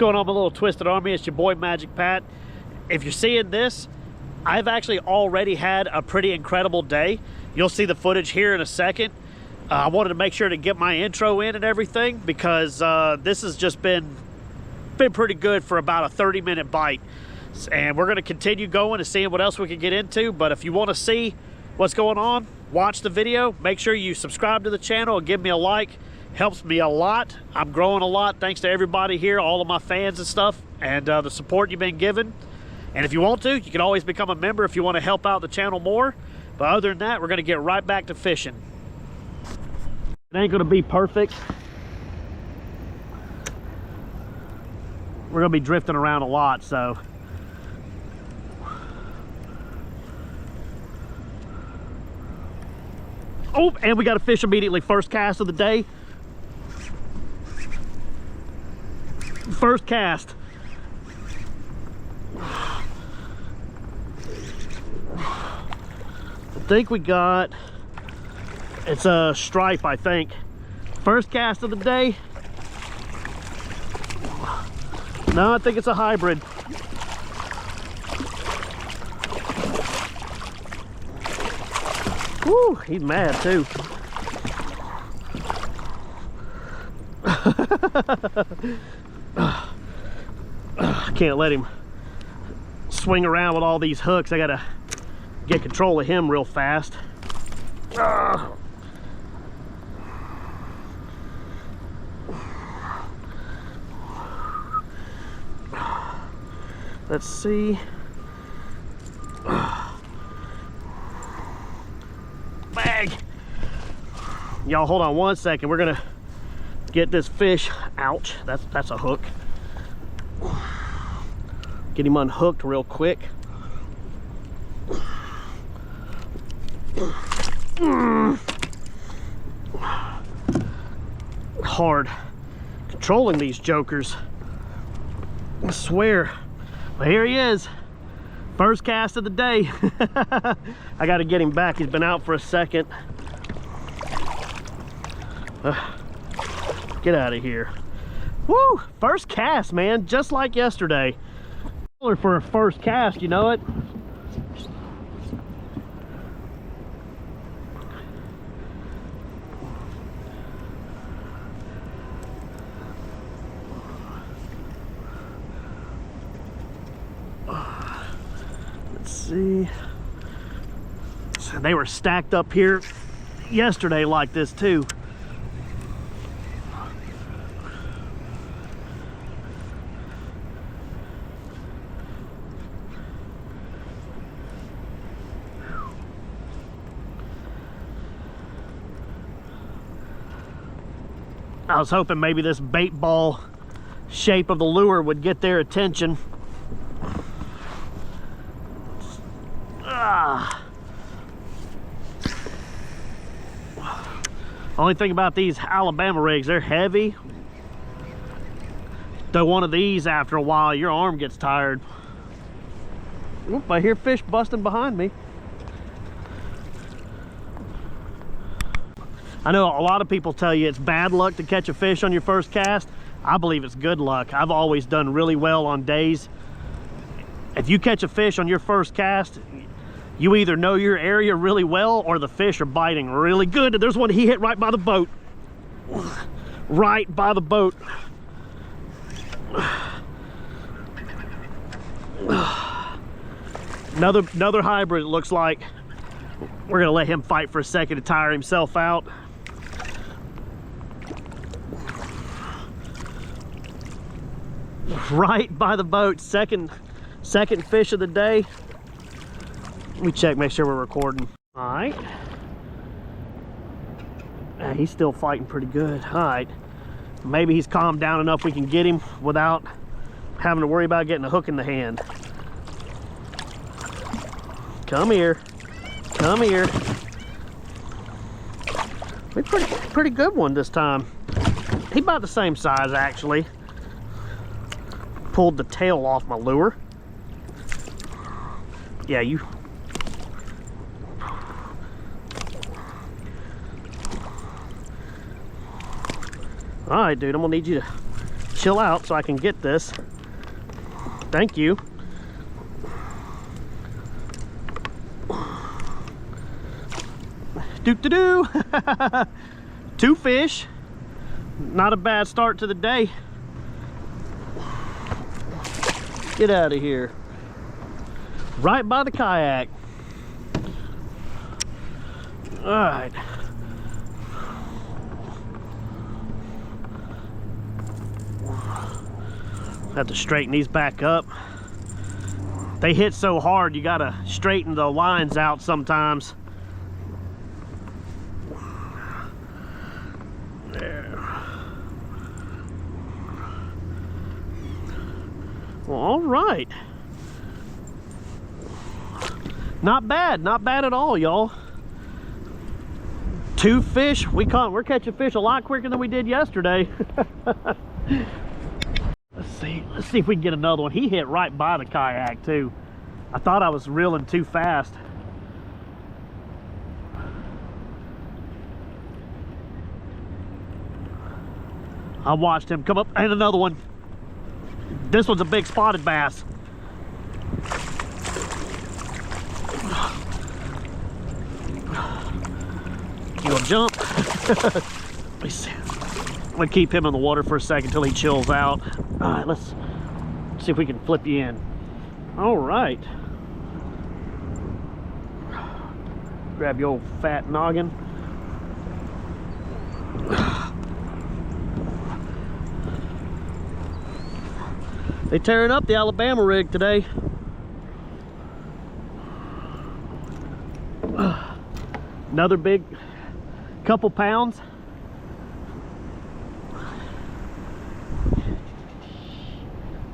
going on, my little twisted army? It's your boy Magic Pat. If you're seeing this, I've actually already had a pretty incredible day. You'll see the footage here in a second. I wanted to make sure to get my intro in and everything because this has just been pretty good for about a 30-minute bite. And we're going to continue going and seeing what else we can get into. But if you want to see what's going on, watch the video. Make sure you subscribe to the channel and give me a like. Helps me a lot. I'm growing a lot thanks to everybody here, all of my fans and stuff, and the support you've been given. And if you want to, you can always become a member if you want to help out the channel more. But other than that, we're going to get right back to fishing. It ain't going to be perfect. We're going to be drifting around a lot, so. Oh, and we got a fish immediately. First cast of the day. First cast. I think we got, it's a stripe, I think. First cast of the day. No, I think it's a hybrid. Woo, he's mad too. I can't let him swing around with all these hooks. I gotta get control of him real fast. Let's see. Bag. Y'all hold on one second. We're gonna get this fish. Ouch, that's a hook. Get him unhooked real quick. Hard controlling these jokers, I swear. But here he is, first cast of the day. I got to get him back. He's been out for a second. Get out of here. Woo, first cast, man, just like yesterday. For a first cast, you know it. Let's see. So they were stacked up here yesterday like this too. I was hoping maybe this bait ball shape of the lure would get their attention. Only thing about these Alabama rigs, they're heavy. Throw one of these after a while, your arm gets tired. Oop, I hear fish busting behind me. I know a lot of people tell you it's bad luck to catch a fish on your first cast. I believe it's good luck. I've always done really well on days. If you catch a fish on your first cast, you either know your area really well or the fish are biting really good. There's one he hit right by the boat. Right by the boat. Another hybrid, it looks like. We're gonna let him fight for a second to tire himself out. Right by the boat, second fish of the day. Let me check, make sure we're recording. All right. He's still fighting pretty good. All right. Maybe he's calmed down enough we can get him without having to worry about getting a hook in the hand. Come here. Come here. Pretty good one this time. He's about the same size actually. Pulled the tail off my lure. Yeah, you. All right, dude, I'm gonna need you to chill out so I can get this. Thank you. Doo-doo-doo. 2 fish. Not a bad start to the day. Get out of here. Right by the kayak. All right. Have to straighten these back up. They hit so hard, you gotta straighten the lines out sometimes. There. Well, all right. Not bad at all, y'all. 2 fish. We're catching fish a lot quicker than we did yesterday. Let's see if we can get another one. He hit right by the kayak too. I thought I was reeling too fast. I watched him come up, and another one. This one's a big spotted bass. You gonna jump? Let me see. I'm gonna keep him in the water for a second until he chills out. All right, let's see if we can flip you in. All right. Grab your old fat noggin. They tearing up the Alabama rig today. Another big couple pounds.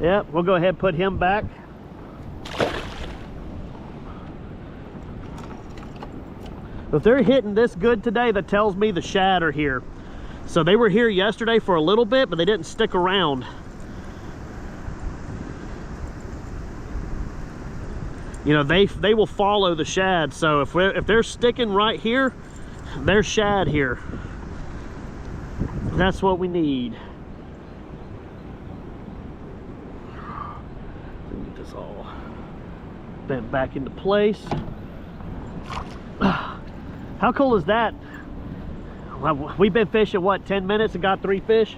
Yep, we'll go ahead and put him back. If they're hitting this good today, that tells me the shad are here. So they were here yesterday for a little bit, but they didn't stick around. You know, they will follow the shad. So if they're sticking right here, there's shad here. That's what we need. Get this all bent back into place. How cool is that? Well, we've been fishing, what, 10 minutes and got 3 fish?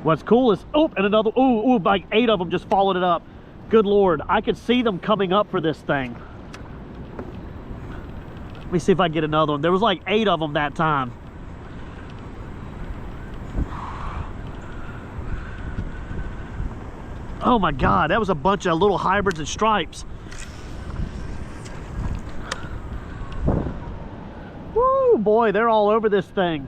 What's cool is, oh, and another, ooh, like 8 of them just followed it up. Good Lord, I could see them coming up for this thing. Let me see if I can get another one. There was like 8 of them that time. Oh my God, that was a bunch of little hybrids and stripes. Woo, boy, they're all over this thing.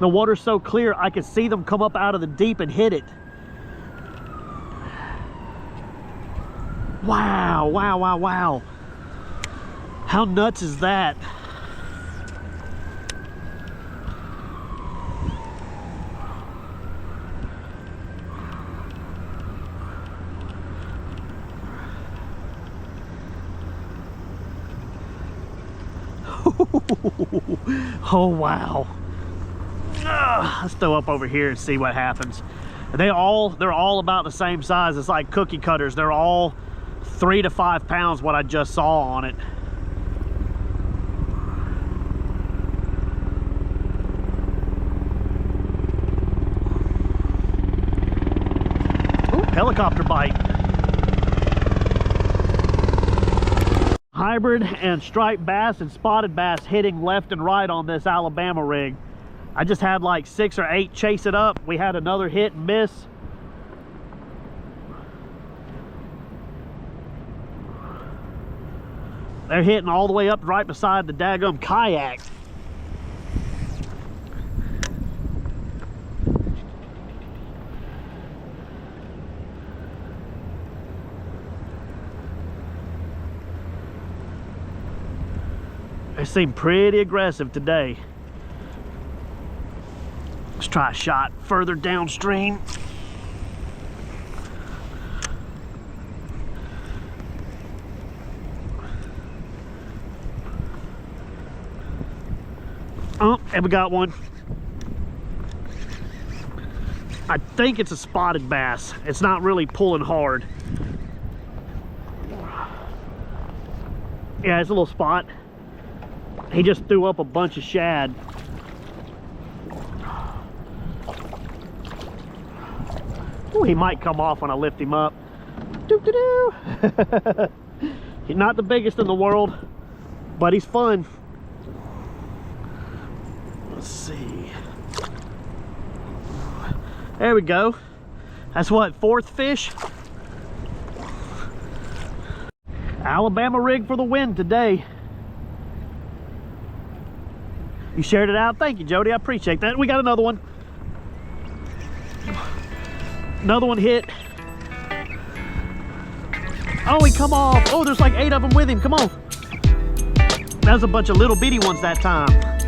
The water's so clear, I could see them come up out of the deep and hit it. Wow, wow, wow, wow. How nuts is that? Oh, wow. Let's throw up over here and see what happens. They're all about the same size. It's like cookie cutters. They're all 3 to 5 pounds, what I just saw on it. Ooh, helicopter bite. Hybrid and striped bass and spotted bass hitting left and right on this Alabama rig. I just had like 6 or 8 chase it up. We had another hit and miss. They're hitting all the way up right beside the daggum kayak. They seem pretty aggressive today. Let's try a shot further downstream. Oh, and we got one. I think it's a spotted bass. It's not really pulling hard. Yeah, it's a little spot. He just threw up a bunch of shad. Ooh, he might come off when I lift him up. Doo-doo-doo. He's not the biggest in the world, but he's fun. Let's see. There we go. That's what, fourth fish? Alabama rig for the win today. You shared it out. Thank you, Jody. I appreciate that. We got another one. Another one hit. Oh, he come off. Oh, there's like 8 of them with him. Come on. That was a bunch of little bitty ones that time.